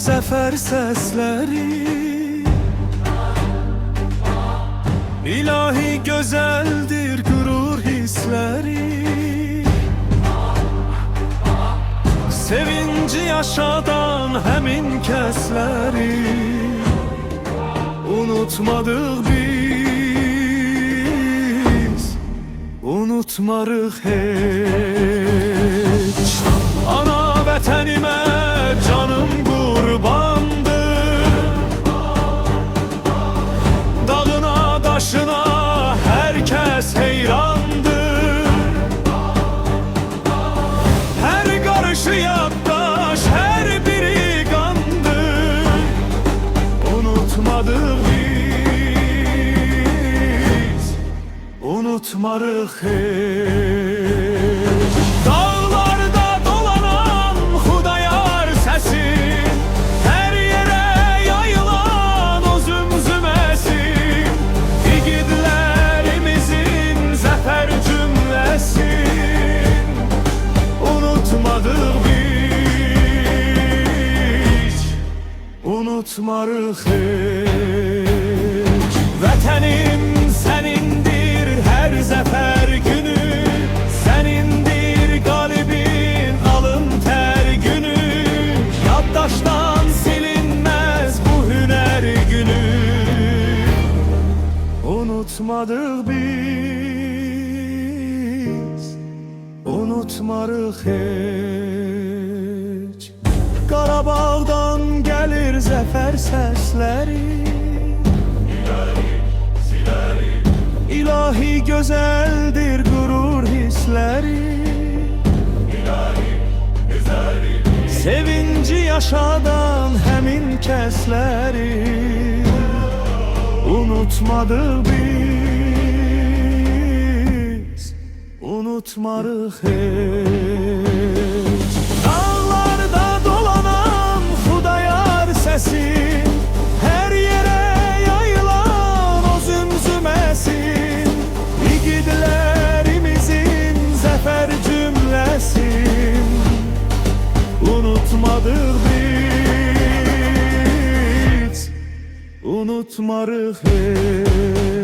zəfər səsləri. İlahi gözəldir qürur hissləri. Sevinci yaşadan həmin kəsləri unutmadıq biz, unutmarıq heç. Ana vətənimə canım qurbandır, dağına daşına hər kəs heyrandır. Hər qarışı yaddaş, hər biri qandır. Unutmadıq biz, unutmarıq heç. Dağlarda dolanan Xudayar səsin, hər yerə yayılan o zümzüməsin, igidlərimizin zəfər cümləsin. Unutmadıq biz, unutmarıq heç. Vətənim sənindir hər zəfər günü, sənindir qalibin alın tər günü. Yaddaşdan silinməz bu hünər günü. Unutmadıq biz, unutmarıq heç. Qarabağdan gəlir zəfər səsləri. İlahi gözəldir qürur hissləri. Sevinci yaşadan həmin kəsləri unutmadıq biz, unutmarıq heç. Dağlarda dolanan Xudayar səsin, hər yerə yayılan o zümzüməsin, igidlərimizin zəfər cümləsin. Unutmadıq biz, unutmarıq heç.